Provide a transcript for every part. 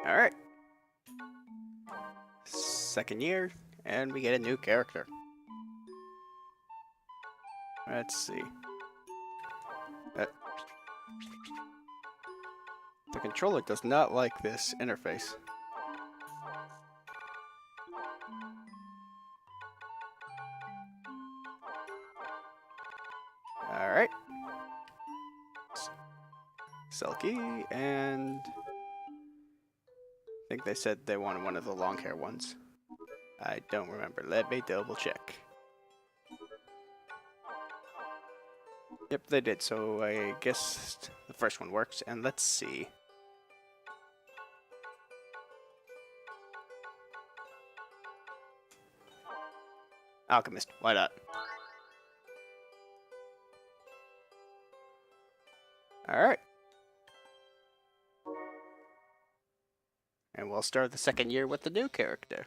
Alright. Second year, and we get a new character. Let's see. The controller does not like this interface. Alright. Selkie, and I think they said they wanted one of the long hair ones. I don't remember. Let me double check. Yep, they did, so I guess the first one works, and let's see. Alchemist, why not? Alright. And we'll start the second year with the new character.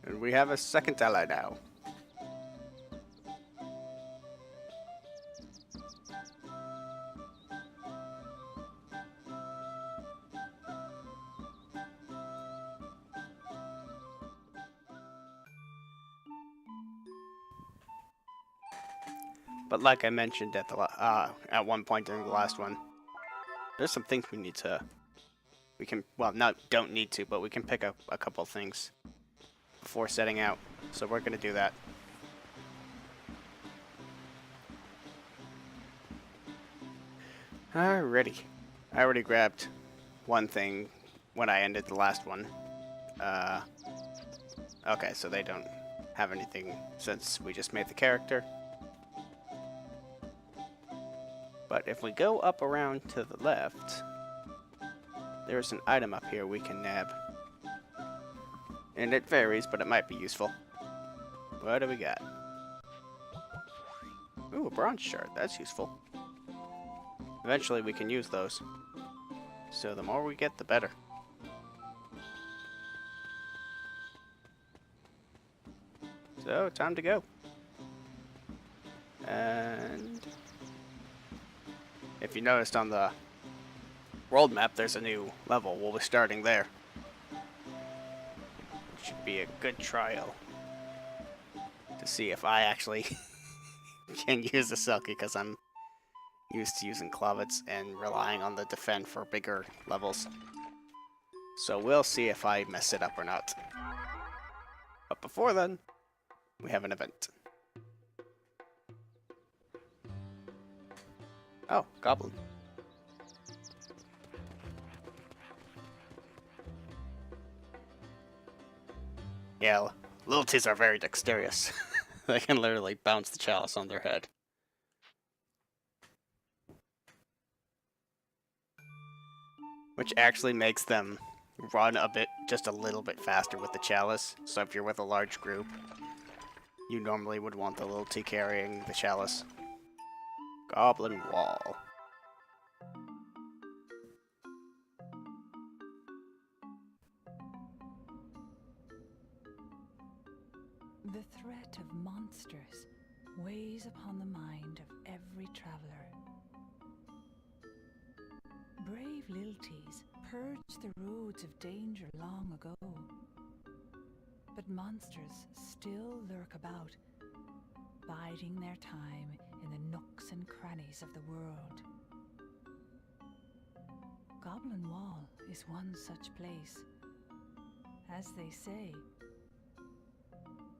And we have a second ally now. But like I mentioned at the at one point during the last one, there's some things we need to. We can don't need to, but we can pick up a couple things before setting out. So we're gonna do that. Alrighty, I already grabbed one thing when I ended the last one. Okay, so they don't have anything since we just made the character. But if we go up around to the left, there's an item up here we can nab. And it varies, but it might be useful. What do we got? Ooh, a bronze shard. That's useful. Eventually we can use those. So the more we get, the better. So, time to go. And if you noticed on the world map, there's a new level. We'll be starting there. It should be a good trial to see if I actually can use the Selkie, because I'm used to using Clovets and relying on the defend for bigger levels. So we'll see if I mess it up or not. But before then, we have an event. Oh, Goblin. Yeah, Lilities are very dexterous. They can literally bounce the chalice on their head. Which actually makes them run just a little bit faster with the chalice. So if you're with a large group, you normally would want the Lility carrying the chalice. Goblin Wall. The threat of monsters weighs upon the mind of every traveler. Brave Lilties purged the roads of danger long ago. But monsters still lurk about, biding their time in the nooks and crannies of the world. Goblin Wall is one such place. As they say,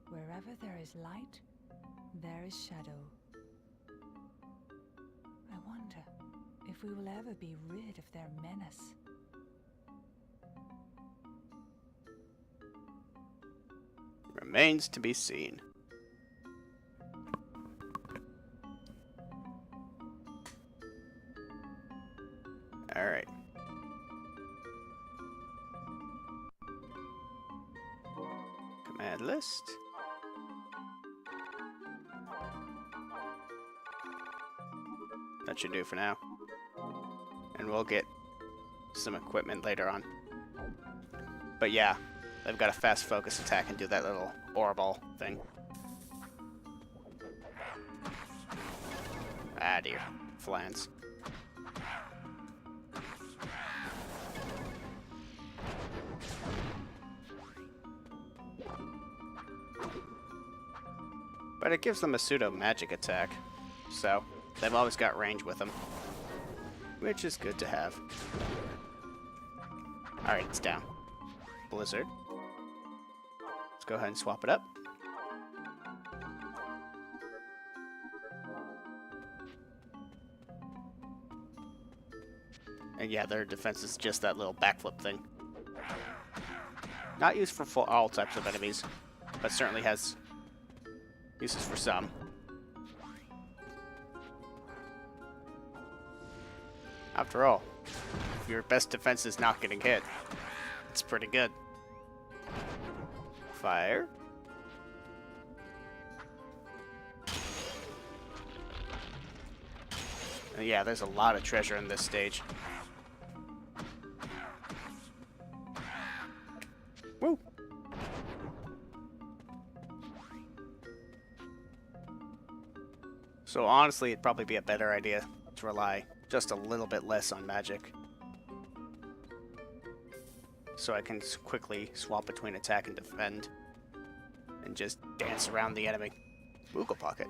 wherever there is light, there is shadow. I wonder if we will ever be rid of their menace. Remains to be seen. Alright. Command list. That should do for now. And we'll get some equipment later on. But yeah, they've got a fast focus attack and do that little orball thing. Ah, dear. Flans. But it gives them a pseudo magic attack, so they've always got range with them, which is good to have. Alright, it's down. Blizzard. Let's go ahead and swap it up. And yeah, their defense is just that little backflip thing. Not used for all types of enemies, but certainly has uses for some. After all, if your best defense is not getting hit, it's pretty good. Fire. And yeah, there's a lot of treasure in this stage. Woo! So honestly, it'd probably be a better idea to rely just a little bit less on magic. So I can quickly swap between attack and defend. And just dance around the enemy. Moogle Pocket.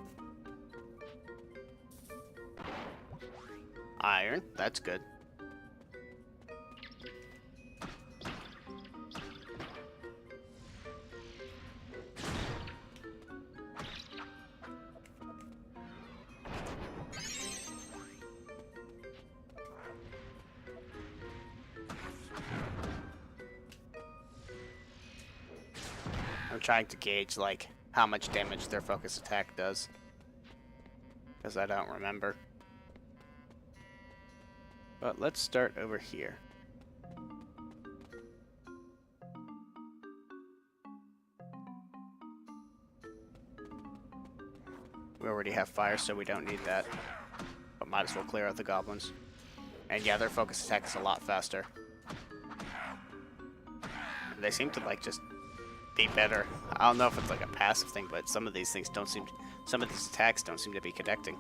Iron, that's good. I'm trying to gauge, like, how much damage their focus attack does. Because I don't remember. But let's start over here. We already have fire, so we don't need that. But might as well clear out the goblins. And yeah, their focus attack is a lot faster. They seem to, like, just be better. I don't know if it's like a passive thing, but some of these things don't seem to, some of these attacks don't seem to be connecting.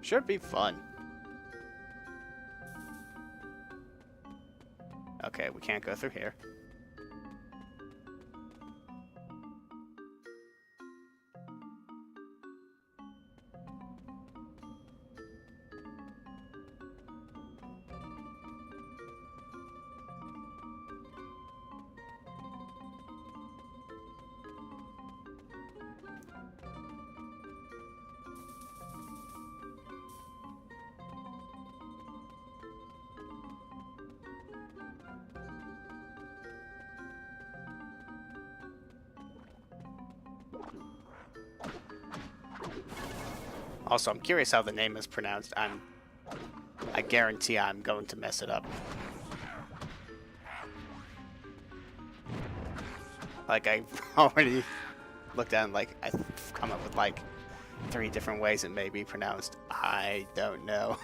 Should be fun. Okay, we can't go through here. Also, I'm curious how the name is pronounced. I guarantee I'm going to mess it up. Like, I've already looked at it, like, I've come up with, like, 3 different ways it may be pronounced. I don't know.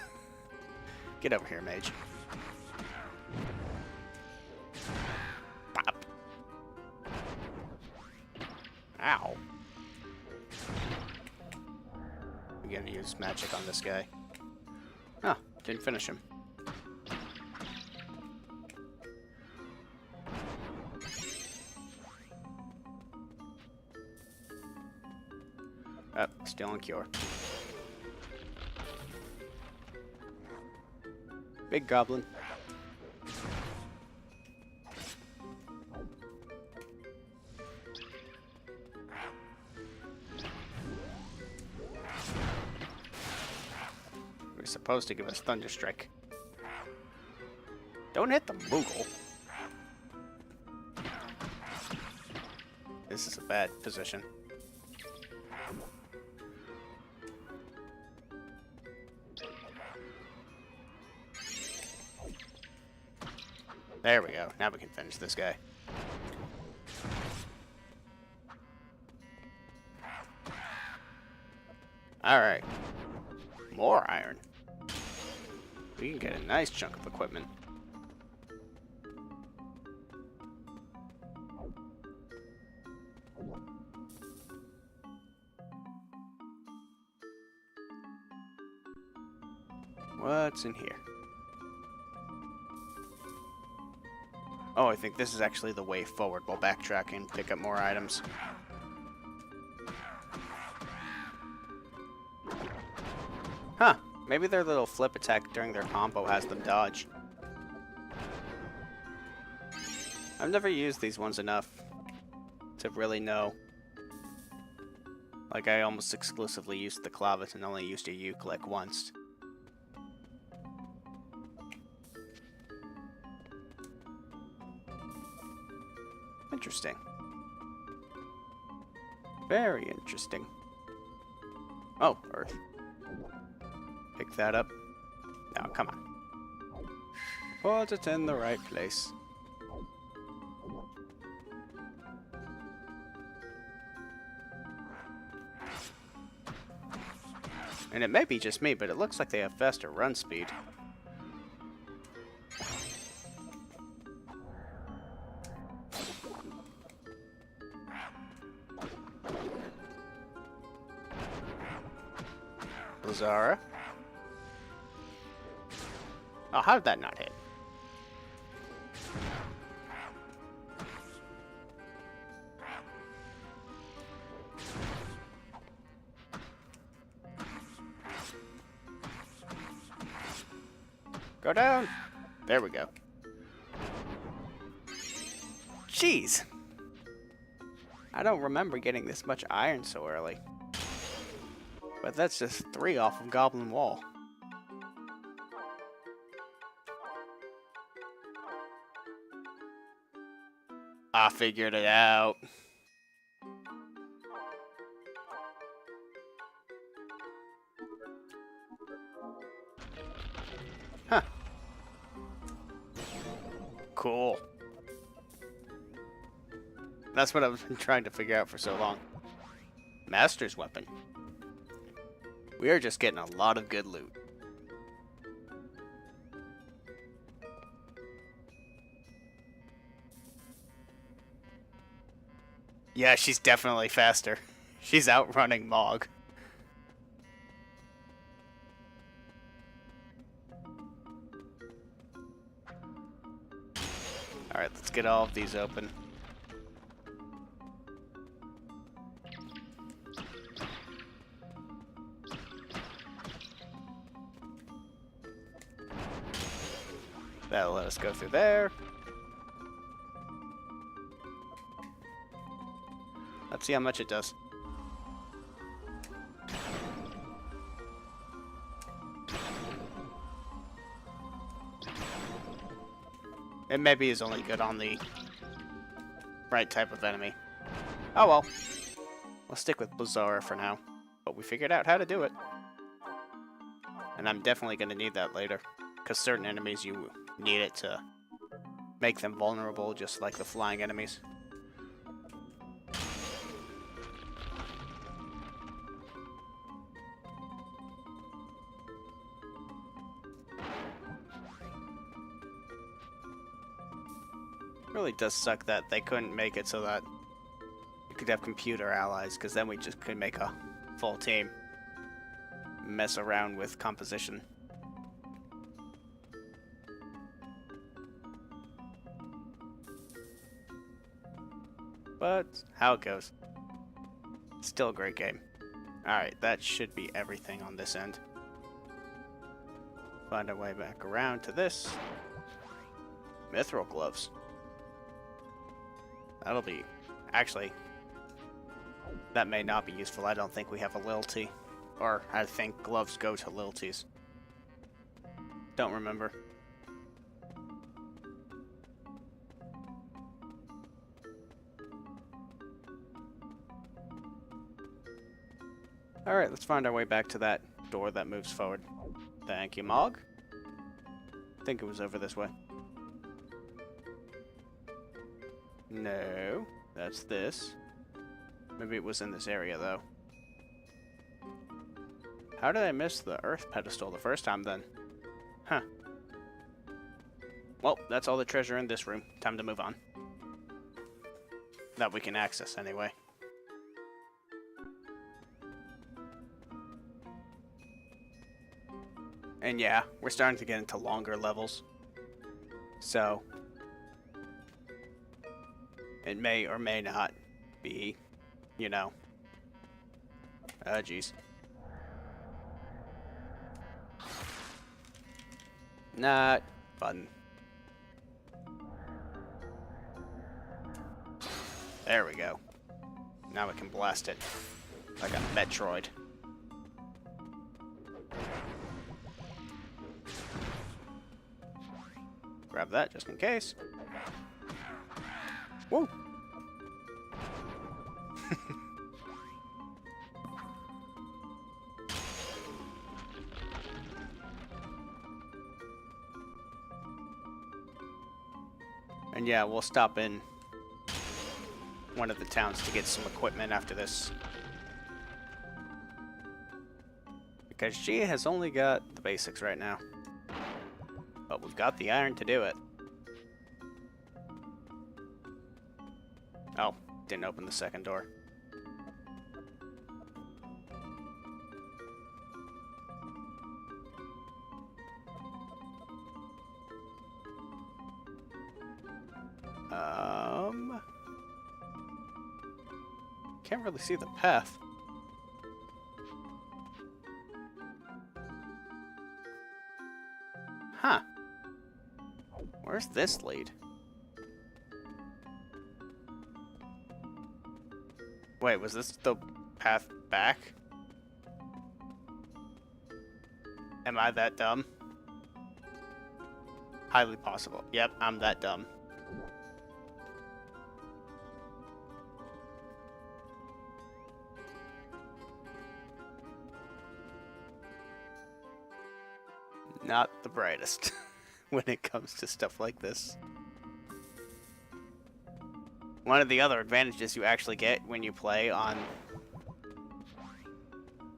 Get over here, mage. Pop. Ow. I'm gonna use magic on this guy. Oh, didn't finish him. Oh, still on cure. Big goblin. We're supposed to give us Thunderstrike. Don't hit the Moogle. This is a bad position. There we go. Now we can finish this guy. Alright. More iron. We can get a nice chunk of equipment. What's in here? Oh, I think this is actually the way forward. We'll backtrack and pick up more items. Huh. Maybe their little flip attack during their combo has them dodge. I've never used these ones enough to really know. Like, I almost exclusively used the Clavis and only used a Uke like once. Interesting. Very interesting. Oh, Earth. Pick that up. Now, come on. Put it in the right place. And it may be just me, but it looks like they have faster run speed. Lazara. Oh, how did that not hit? Go down. There we go. Jeez. I don't remember getting this much iron so early. But that's just 3 off of Goblin Wall. I figured it out. Huh. Cool. That's what I've been trying to figure out for so long. Master's Weapon. We are just getting a lot of good loot. Yeah, she's definitely faster. She's outrunning Mog. Alright, let's get all of these open. That'll let us go through there. Let's see how much it does. It maybe is only good on the right type of enemy. Oh well. We'll stick with Blizzara for now. But we figured out how to do it. And I'm definitely going to need that later. Because certain enemies you need it to make them vulnerable, just like the flying enemies. Really does suck that they couldn't make it so that we could have computer allies, because then we just could make a full team. Mess around with composition. But how it goes. Still a great game. Alright, that should be everything on this end. Find our way back around to this. Mithril gloves. That'll be... Actually, that may not be useful. I don't think we have a Lilty. Or, I think gloves go to Lilties. Don't remember. Alright, let's find our way back to that door that moves forward. Thank you, Mog. I think it was over this way. No, that's this. Maybe it was in this area, though. How did I miss the Earth pedestal the first time, then? Huh. Well, that's all the treasure in this room. Time to move on. That we can access, anyway. And yeah, we're starting to get into longer levels. So, it may or may not be, you know. Jeez. Not fun. There we go. Now we can blast it like a Metroid. Grab that just in case. Woo! And yeah, we'll stop in one of the towns to get some equipment after this. Because she has only got the basics right now. But we've got the iron to do it. Oh, didn't open the second door. Can't really see the path. Huh. Where's this lead? Wait, was this the path back? Am I that dumb? Highly possible. Yep, I'm that dumb. Not the brightest when it comes to stuff like this. One of the other advantages you actually get when you play on...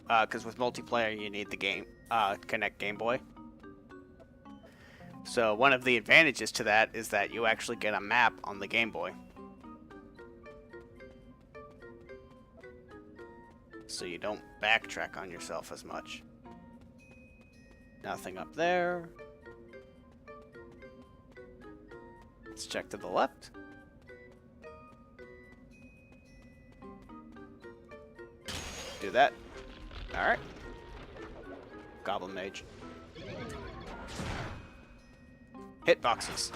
because with multiplayer you need the game, Connect Game Boy. So one of the advantages to that is that you actually get a map on the Game Boy. So you don't backtrack on yourself as much. Nothing up there. Let's check to the left. Do that. Alright. Goblin Mage. Hitboxes.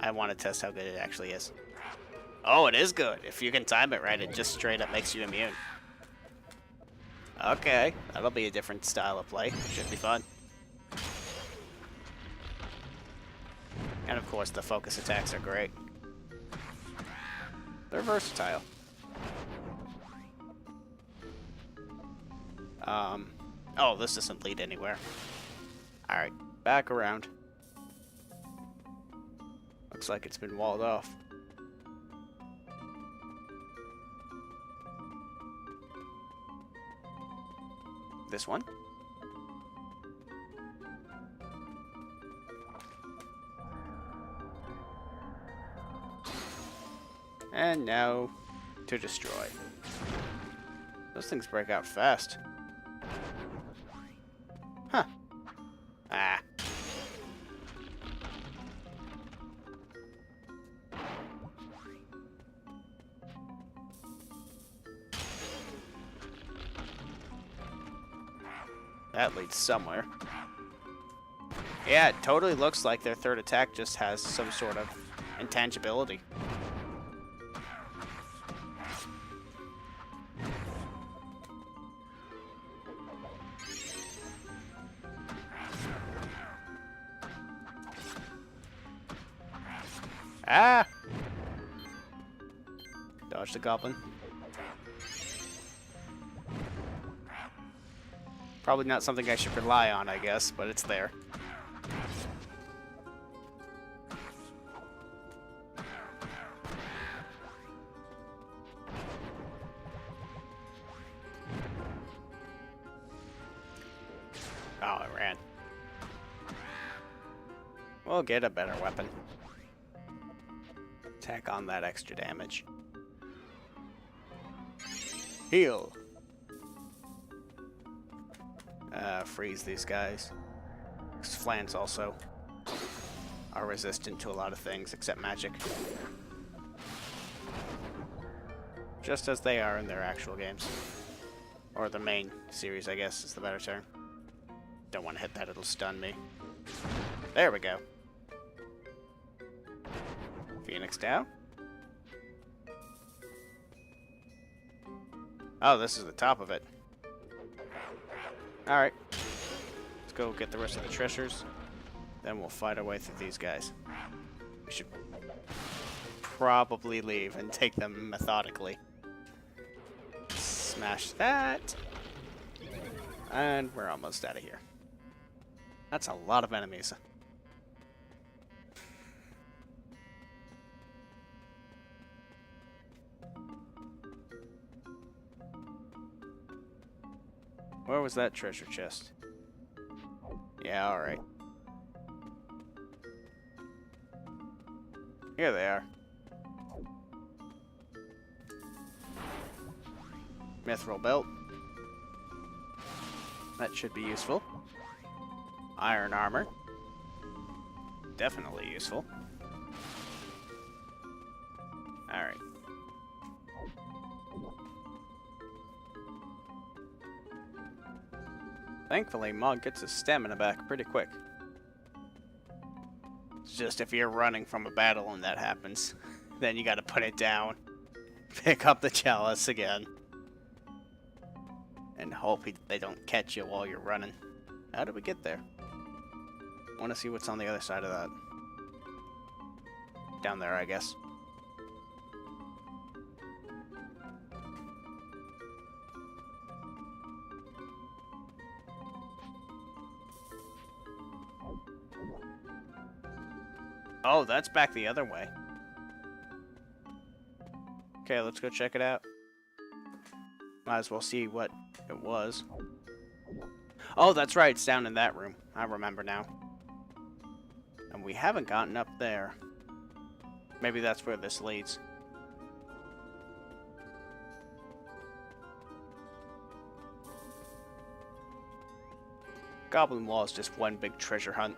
I want to test how good it actually is. Oh, it is good. If you can time it right, it just straight up makes you immune. Okay, that'll be a different style of play. Should be fun. And of course, the focus attacks are great. They're versatile. Oh, this doesn't lead anywhere. Alright, back around. Looks like it's been walled off. This one? And now to destroy. Those things break out fast. Huh. Ah. That leads somewhere. Yeah, it totally looks like their third attack just has some sort of intangibility. Ah! Dodge the goblin. Probably not something I should rely on, I guess, but it's there. We'll get a better weapon. Tack on that extra damage. Heal. Freeze these guys. Flans also are resistant to a lot of things except magic. Just as they are in their actual games. Or the main series, I guess, is the better term. Don't want to hit that, it'll stun me. There we go. Phoenix down. Oh, this is the top of it. Alright. Let's go get the rest of the treasures. Then we'll fight our way through these guys. We should probably leave and take them methodically. Smash that. And we're almost out of here. That's a lot of enemies. Where was that treasure chest? Yeah, alright. Here they are. Mithril belt. That should be useful. Iron armor. Definitely useful. Alright. Thankfully, Mog gets his stamina back pretty quick. It's just if you're running from a battle and that happens, then you gotta put it down, pick up the chalice again, and hope they don't catch you while you're running. How did we get there? I want to see what's on the other side of that. Down there, I guess. Oh, that's back the other way. Okay, let's go check it out. Might as well see what it was. Oh, that's right, it's down in that room. I remember now. And we haven't gotten up there. Maybe that's where this leads. Goblin Wall is just one big treasure hunt.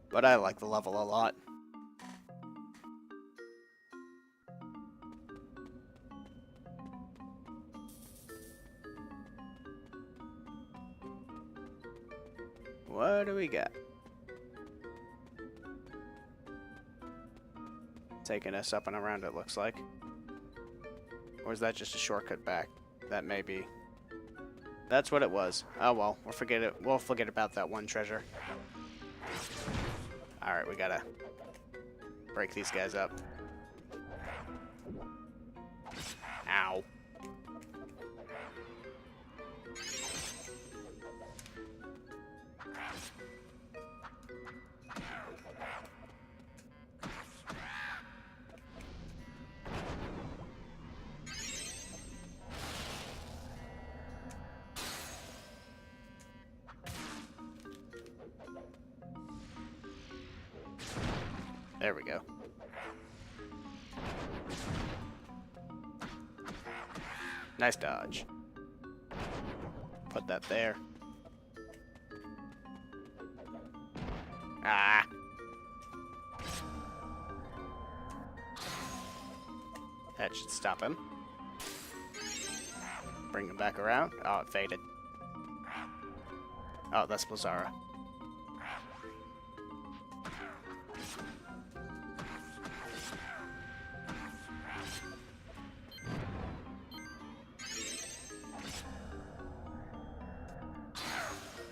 But I like the level a lot. What do we got? Taking us up and around, it looks like. Or is that just a shortcut back? That may be. That's what it was. Oh well, we'll forget about that one treasure. Alright, we gotta break these guys up. Ow. There we go. Nice dodge. Put that there. Ah. That should stop him. Bring him back around. Oh, it faded. Oh, that's Blizzara.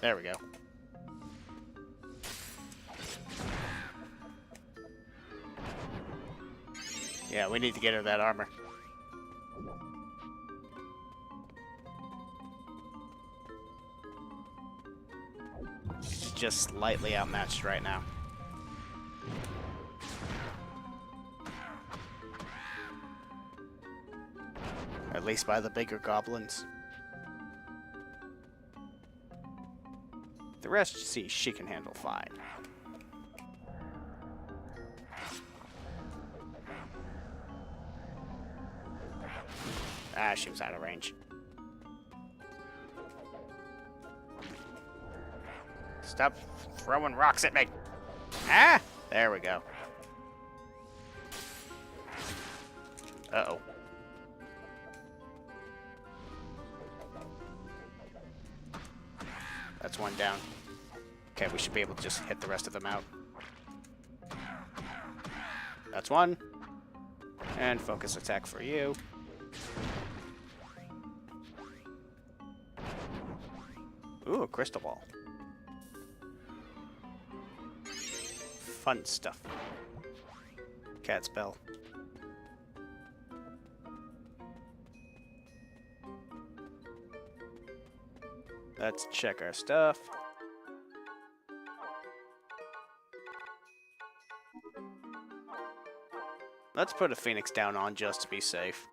There we go. Yeah, we need to get her that armor. She's just slightly outmatched right now. At least by the bigger goblins. The rest, see, she can handle fine. Ah, she was out of range. Stop throwing rocks at me. Ah! There we go. Uh-oh. That's one down. Okay, we should be able to just hit the rest of them out. That's one. And focus attack for you. Ooh, a crystal ball. Fun stuff. Cat spell. Let's check our stuff. Let's put a Phoenix down on just to be safe.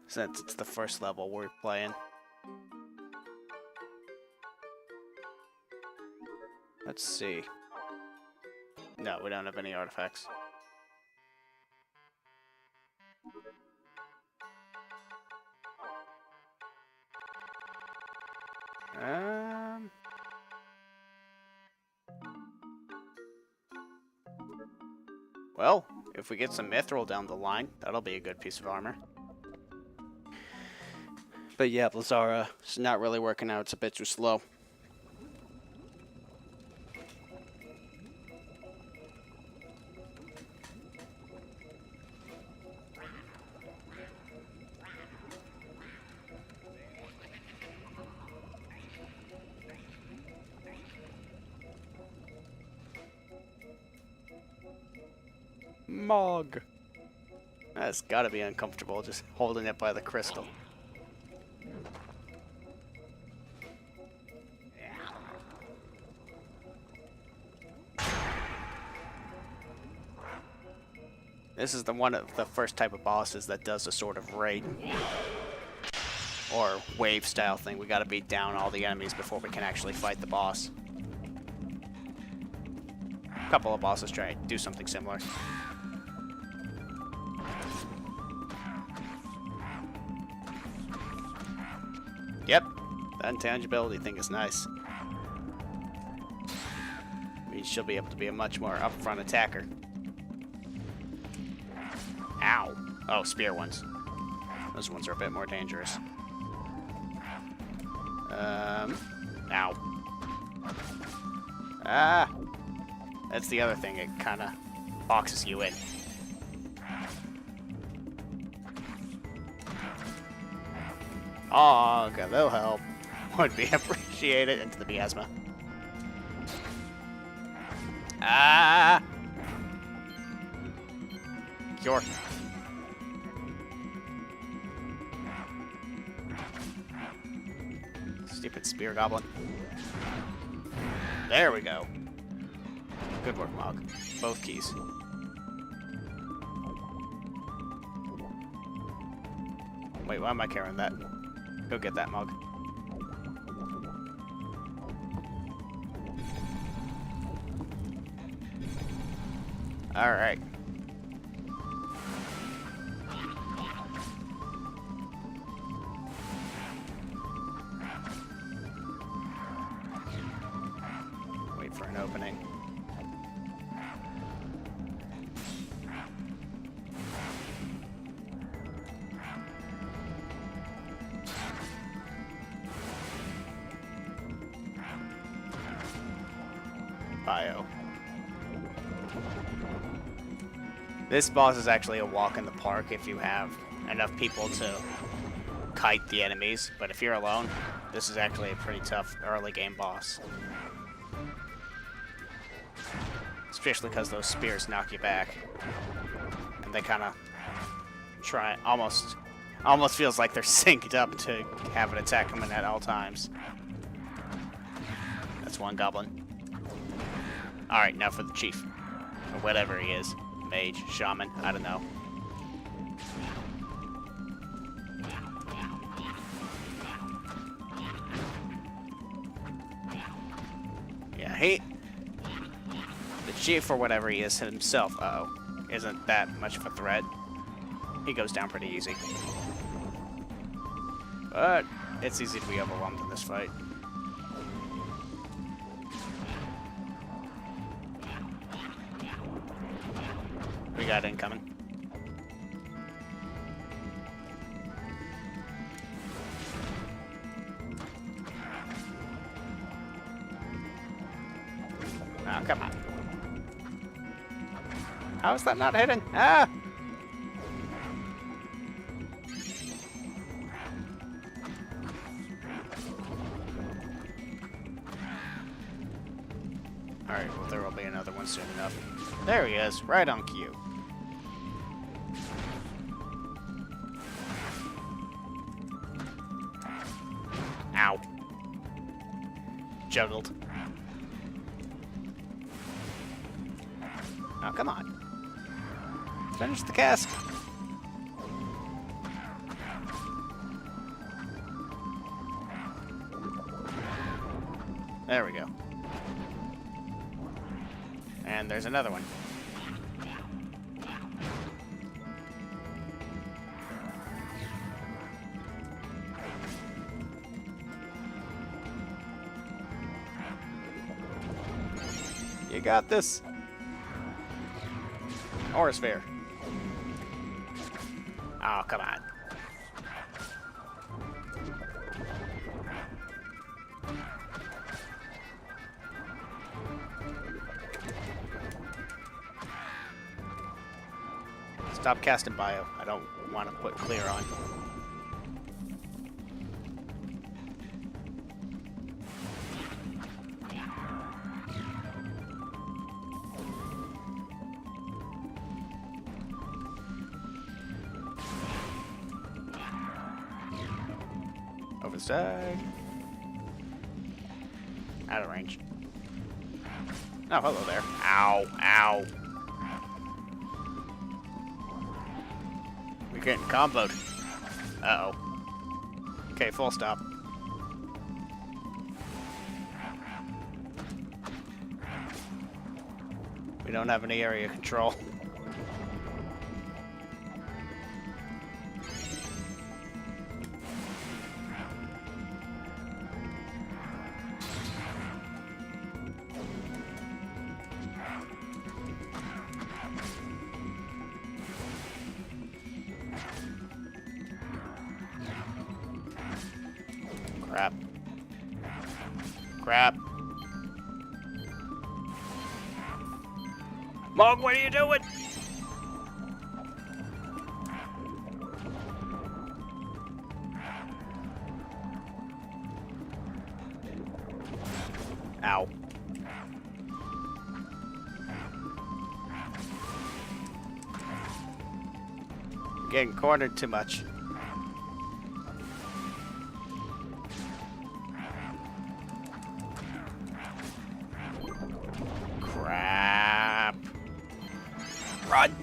Since it's the first level we're playing. Let's see. No, we don't have any artifacts. Well, if we get some mithril down the line, that'll be a good piece of armor. But yeah, Lazara is not really working out. It's a bit too slow. Mog. That's gotta be uncomfortable, just holding it by the crystal. This is the first type of bosses that does a sort of raid or wave style thing. We gotta beat down all the enemies before we can actually fight the boss. A couple of bosses try to do something similar. Yep, the intangibility thing is nice. We should be able to be a much more upfront attacker. Ow. Oh, spear ones. Those ones are a bit more dangerous. Ow. Ah! That's the other thing, it kinda boxes you in. Oh, okay, that'll help. Would be appreciated. Into the miasma. Ah! Cure. Stupid spear goblin. There we go. Good work, Mog. Both keys. Wait, why am I carrying that? Go get that, Mog. Alright. Wait for an opening. Bio. This boss is actually a walk in the park if you have enough people to kite the enemies, but if you're alone, this is actually a pretty tough early game boss. Especially because those spears knock you back. And they kind of try, almost feels like they're synced up to have an attack coming at all times. That's one goblin. Alright, now for the chief. Or whatever he is. Mage, shaman, I don't know. The chief, or whatever he is himself, isn't that much of a threat. He goes down pretty easy. But it's easy to be overwhelmed in this fight. We got incoming. Oh, come on. How is that not hidden? Ah! Alright, well, there will be another one soon enough. There he is, right on cue. Ow. Juggled. Oh, come on. Finish the cask. There we go. And there's another one. You got this. Or sphere. Oh, come on. Stop casting bio. I don't want to put clear on. Over the side. Out of range. Oh, hello there. Ow, ow. We're getting comboed. Uh-oh. Okay, full stop. We don't have any area control. Crap. Crap. Mog, what are you doing? Ow. Getting cornered too much. Crap. Run.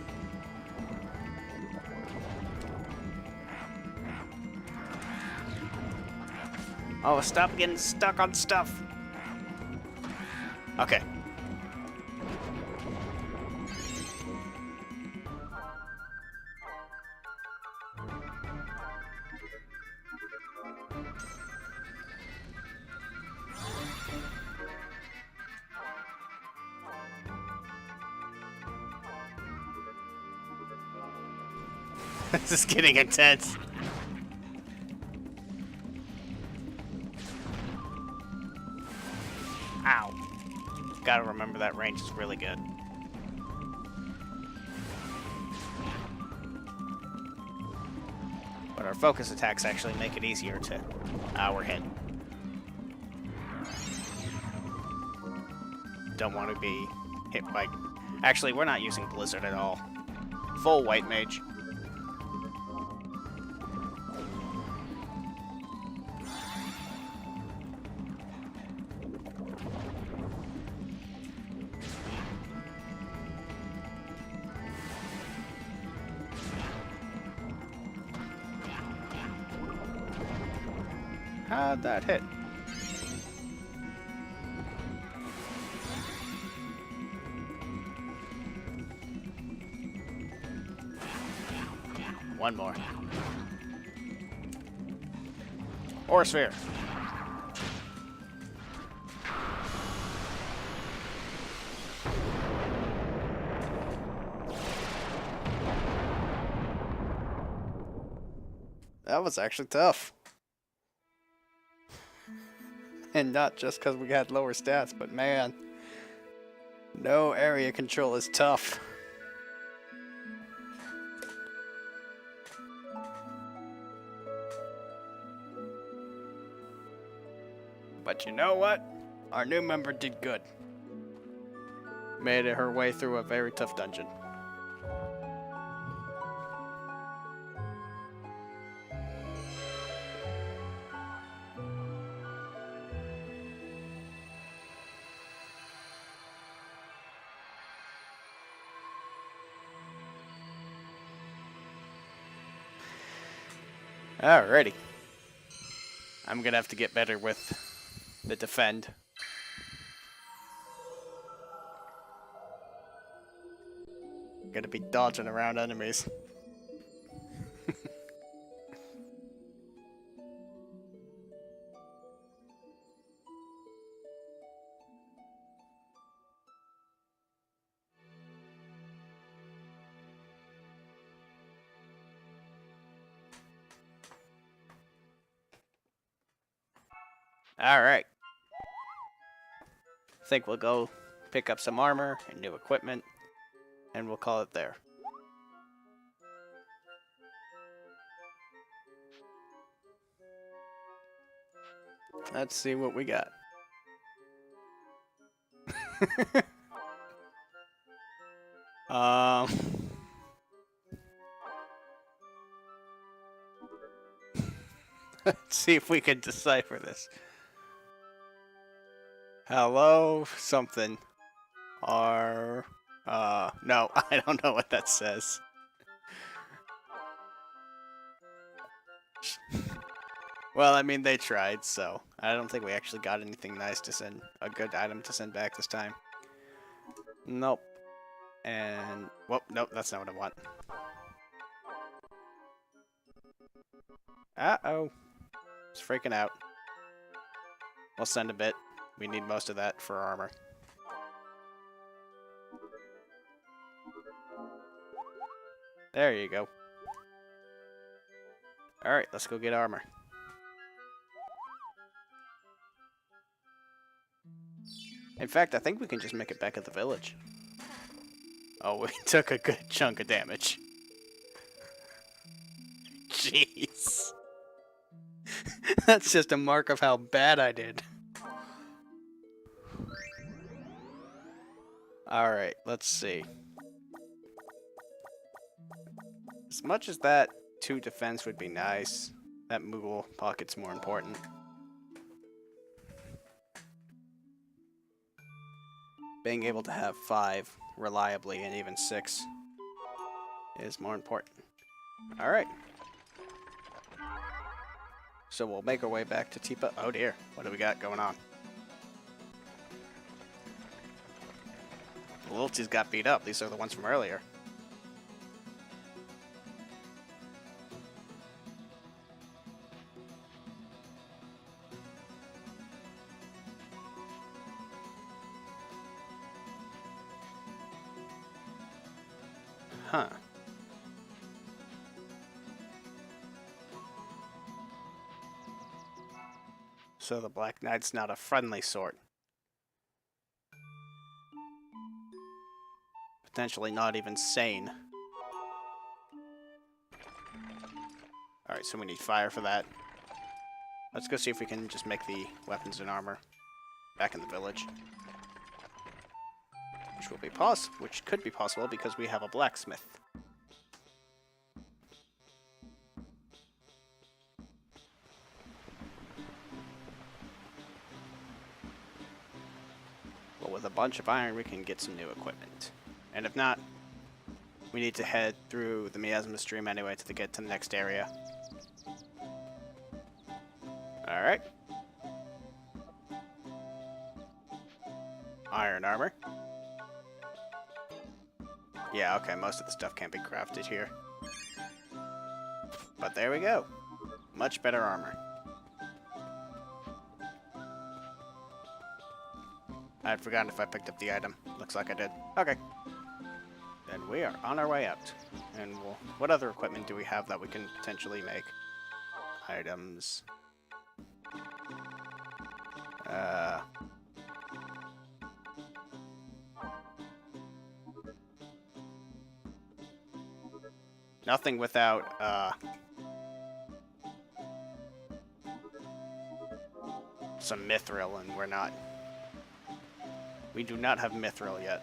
Oh, stop getting stuck on stuff. Okay. This is getting intense. Ow. Gotta remember that range is really good. But our focus attacks actually make it easier to... we're hit. Don't want to be hit by... Actually, we're not using Blizzard at all. Full White Mage. How'd that hit? One more. Or a sphere. That was actually tough. And not just because we had lower stats, but man, no area control is tough. But you know what? Our new member did good. Made it her way through a very tough dungeon. Alrighty. I'm gonna have to get better with the defend. Gonna be dodging around enemies. Alright. I think we'll go pick up some armor and new equipment, and we'll call it there. Let's see what we got. um... Let's see if we can decipher this. Hello, something. No, I don't know what that says. Well, I mean, they tried, so I don't think we actually got anything nice to send, a good item to send back this time. Nope. And, well, nope, that's not what I want. Uh-oh. It's freaking out. We'll send a bit. We need most of that for armor. There you go. Alright, let's go get armor. In fact, I think we can just make it back at the village. Oh, we took a good chunk of damage. Jeez. That's just a mark of how bad I did. Alright, let's see. As much as that 2 defense would be nice, that Moogle pocket's more important. Being able to have 5 reliably and even 6 is more important. Alright. So we'll make our way back to Tipa. Oh dear, what do we got going on? The Lilties got beat up. These are the ones from earlier. Huh. So the Black Knight's not a friendly sort. Potentially not even sane. Alright, so we need fire for that. Let's go see if we can just make the weapons and armor back in the village. Which could be possible because we have a blacksmith. But with a bunch of iron, we can get some new equipment. And if not, we need to head through the miasma stream anyway to get to the next area. Alright. Iron armor. Yeah, okay, most of the stuff can't be crafted here. But there we go. Much better armor. I had forgotten if I picked up the item. Looks like I did. Okay. Then we are on our way out. And what other equipment do we have that we can potentially make? Items. Nothing without, some mithril, and we're not. We do not have mithril yet.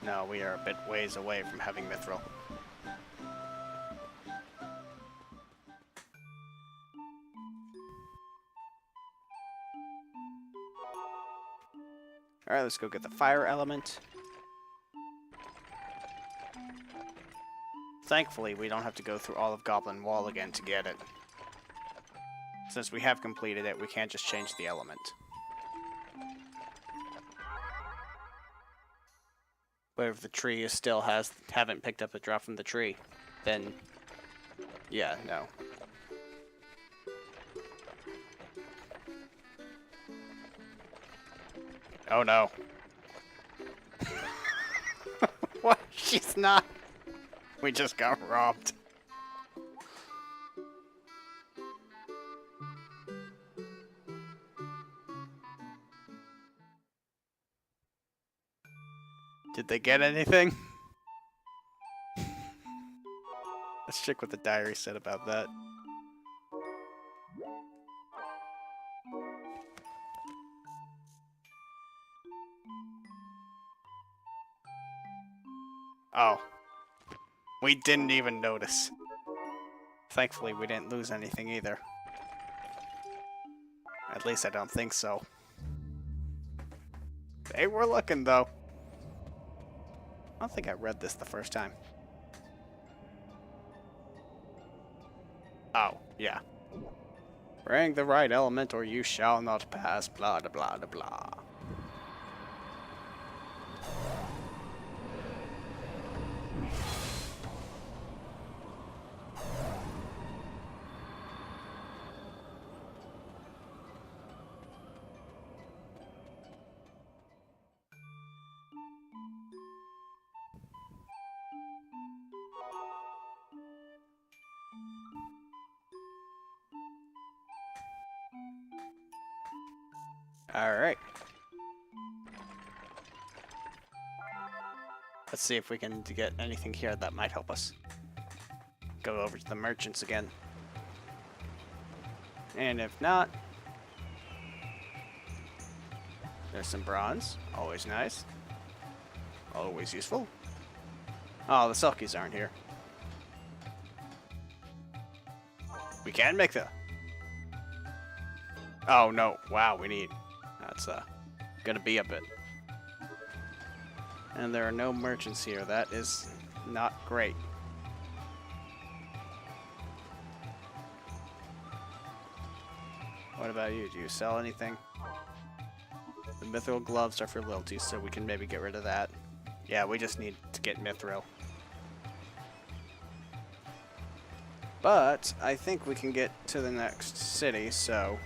No, we are a bit ways away from having mithril. Alright, let's go get the fire element. Thankfully, we don't have to go through all of Goblin Wall again to get it. Since we have completed it, we can't just change the element. But if the tree is still haven't picked up the drop from the tree, then yeah, no. Oh no. What? She's not. We just got robbed. Did they get anything? Let's check what the diary said about that. Oh. We didn't even notice. Thankfully, we didn't lose anything either. At least I don't think so. They were looking, though. I don't think I read this the first time. Oh, yeah. Bring the right element or you shall not pass, blah, blah, blah, blah, blah. Alright. Let's see if we can get anything here that might help us. Go over to the merchants again. And if not, there's some bronze. Always nice. Always useful. Oh, the Selkies aren't here. We can make the... Oh, no. Wow, we need... That's, gonna be a bit. And there are no merchants here. That is not great. What about you? Do you sell anything? The mithril gloves are for Lilty, so we can maybe get rid of that. Yeah, we just need to get mithril. But I think we can get to the next city, so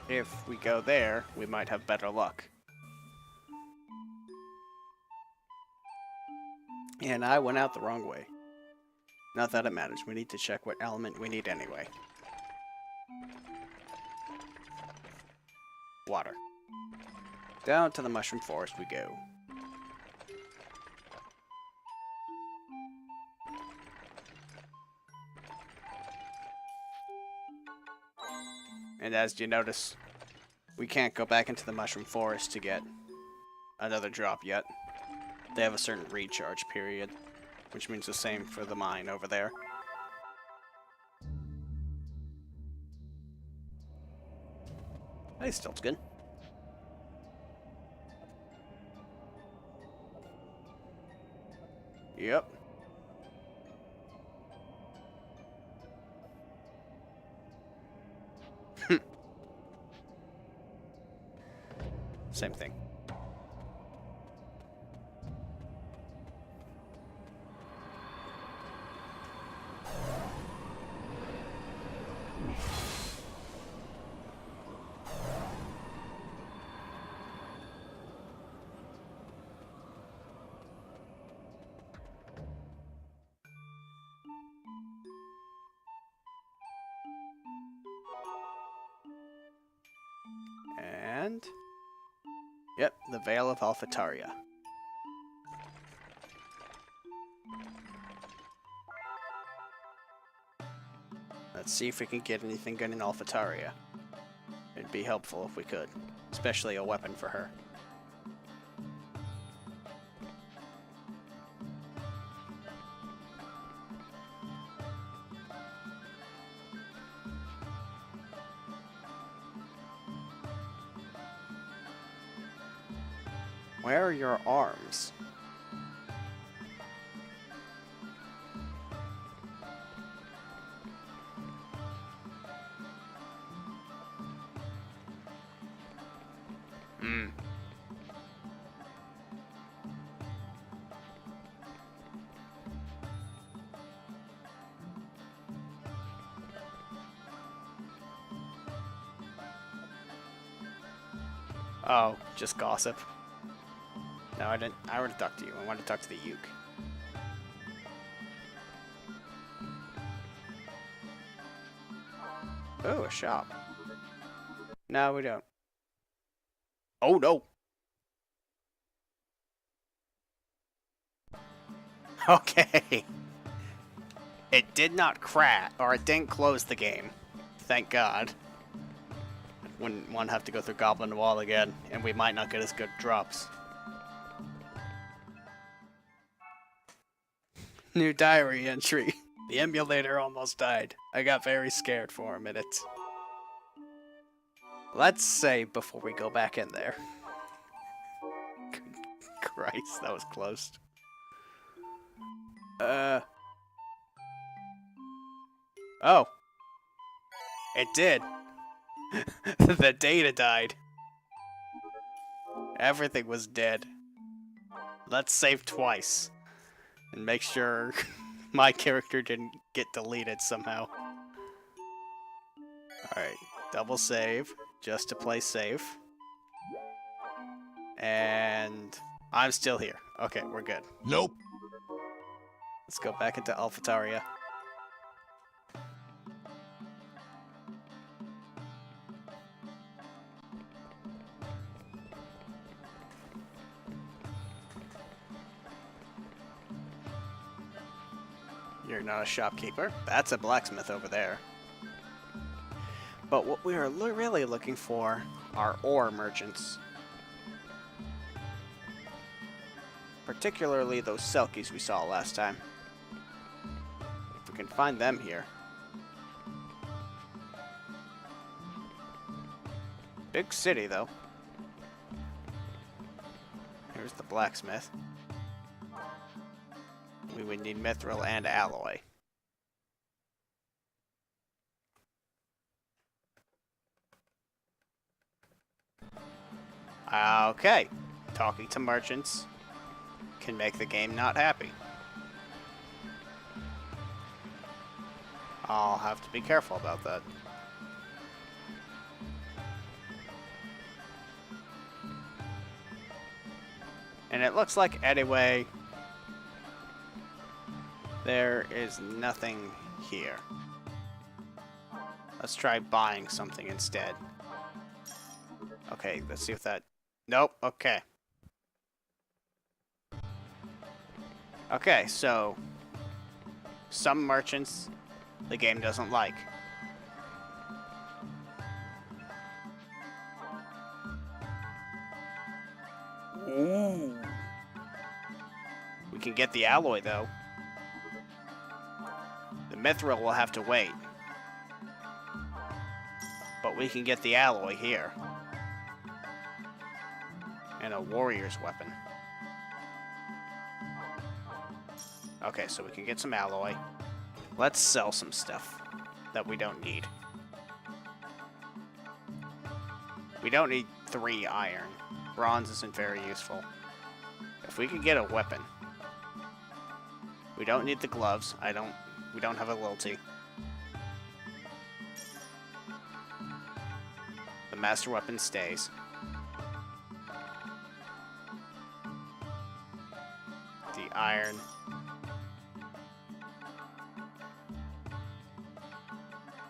if we go there, we might have better luck. And I went out the wrong way. Not that it matters. We need to check what element we need anyway. Water. Down to the mushroom forest we go. And as you notice, we can't go back into the mushroom forest to get another drop yet. They have a certain recharge period, which means the same for the mine over there. Hey, Stiltskin. Yep. Same thing. Yep, the Veil of Alphataria. Let's see if we can get anything good in Alphataria. It'd be helpful if we could, especially a weapon for her. Where are your arms? Hmm. Oh, just gossip. No, I didn't. I already talked to you. I wanted to talk to the Uke. Oh, a shop. No, we don't. Oh, no. Okay. It did not crash, or it didn't close the game. Thank God. Wouldn't want to have to go through Goblin Wall again, and we might not get as good drops. New diary entry. The emulator almost died. I got very scared for a minute. Let's save before we go back in there. Good Christ, that was close. Oh. It did. The data died. Everything was dead. Let's save twice. And make sure my character didn't get deleted somehow. Alright, double save, just to play safe. And I'm still here. Okay, we're good. Nope. Let's go back into Alphataria. You're not a shopkeeper. That's a blacksmith over there. But what we are really looking for are ore merchants. Particularly those Selkies we saw last time. If we can find them here. Big city, though. Here's the blacksmith. We would need mithril and alloy. Okay. Talking to merchants can make the game not happy. I'll have to be careful about that. And it looks like, anyway, there is nothing here. Let's try buying something instead. Okay, let's see if that... Nope, okay. Okay, so... some merchants the game doesn't like. Ooh. We can get the alloy, though. The mithril will have to wait. But we can get the alloy here. And a warrior's weapon. Okay, so we can get some alloy. Let's sell some stuff that we don't need. We don't need 3 iron. Bronze isn't very useful. If we could get a weapon. We don't need the gloves. We don't have a lilty. The master weapon stays. The iron.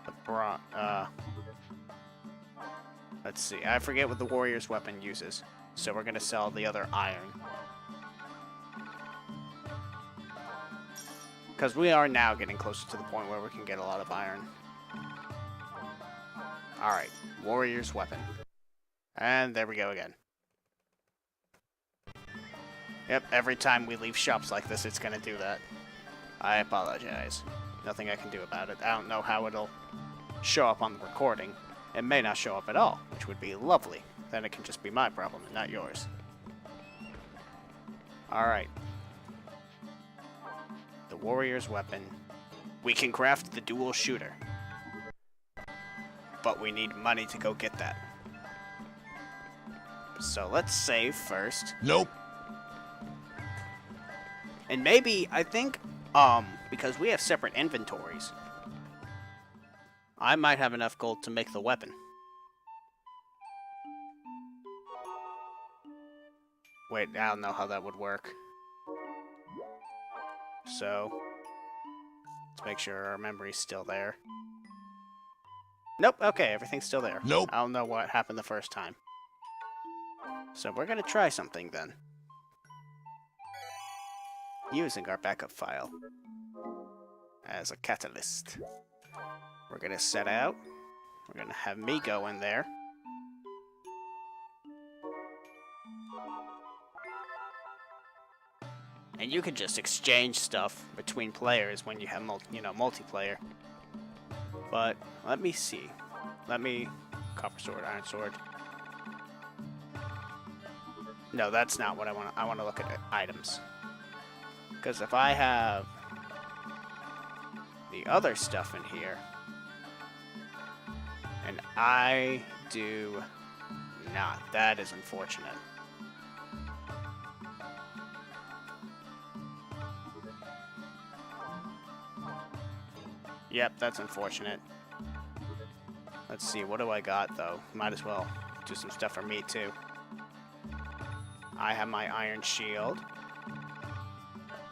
The let's see. I forget what the warrior's weapon uses. So we're going to sell the other iron. Because we are now getting closer to the point where we can get a lot of iron. Alright, warrior's weapon. And there we go again. Yep, every time we leave shops like this, it's going to do that. I apologize. Nothing I can do about it. I don't know how it'll show up on the recording. It may not show up at all, which would be lovely. Then it can just be my problem and not yours. Alright. The warrior's weapon. We can craft the dual shooter. But we need money to go get that. So let's save first. Nope. And maybe, I think, because we have separate inventories, I might have enough gold to make the weapon. Wait, I don't know how that would work. So, let's make sure our memory's still there. Nope, okay, everything's still there. Nope. I don't know what happened the first time. So we're gonna try something then. Using our backup file as a catalyst. We're gonna set out. We're gonna have me go in there. And you can just exchange stuff between players when you have multiplayer. But let me see. Copper sword, iron sword. No, that's not what I want. I want to look at items. Because if I have the other stuff in here, and I do not, that is unfortunate. Yep, that's unfortunate. Let's see, what do I got, though? Might as well do some stuff for me, too. I have my iron shield.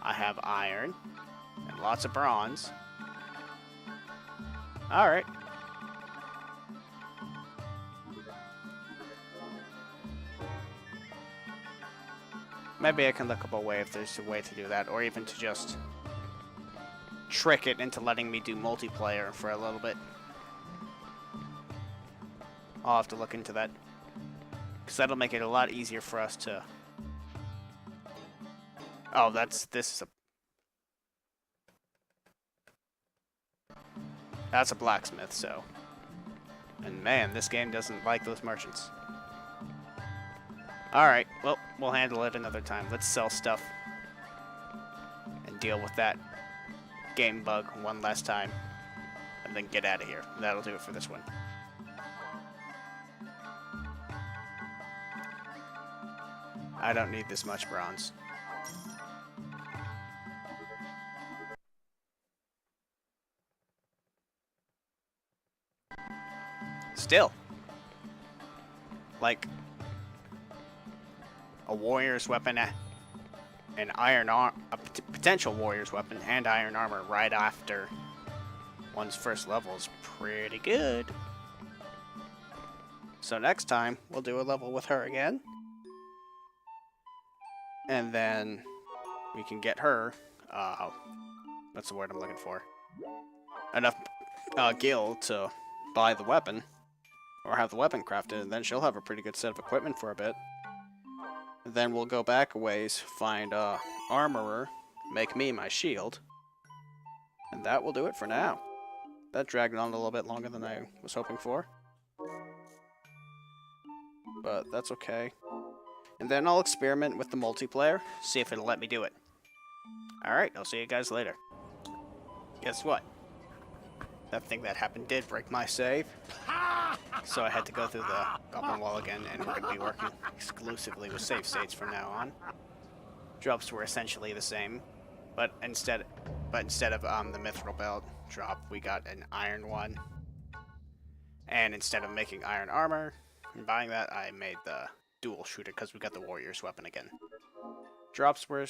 I have iron. And lots of bronze. Alright. Maybe I can look up a way if there's a way to do that, or even to just trick it into letting me do multiplayer for a little bit. I'll have to look into that, because that'll make it a lot easier for us to... Oh, this is a... That's a blacksmith, so... And man, this game doesn't like those merchants. Alright, well, we'll handle it another time. Let's sell stuff and deal with that game bug one last time, and then get out of here. That'll do it for this one. I don't need this much bronze. Still, like a warrior's weapon, an a potential warrior's weapon and iron armor right after one's first level is pretty good. So next time we'll do a level with her again, and then we can get her what's the word I'm looking for, enough gil to buy the weapon or have the weapon crafted, and then she'll have a pretty good set of equipment for a bit. Then we'll go back a ways, find a armorer, make me my shield, and that will do it for now. That dragged on a little bit longer than I was hoping for, but that's okay. And then I'll experiment with the multiplayer, see if it'll let me do it. Alright, I'll see you guys later. Guess what? That thing that happened did break my save. So I had to go through the goblin wall again, and we're going to be working exclusively with save states from now on. Drops were essentially the same, but instead of the mithril belt drop, we got an iron one. And instead of making iron armor and buying that, I made the dual shooter because we got the warrior's weapon again. Drops were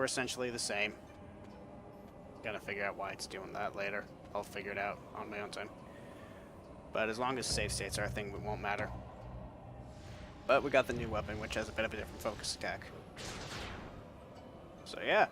essentially the same. Gotta figure out why it's doing that later. I'll figure it out on my own time. But as long as save states are a thing, it won't matter. But we got the new weapon, which has a bit of a different focus attack. So yeah.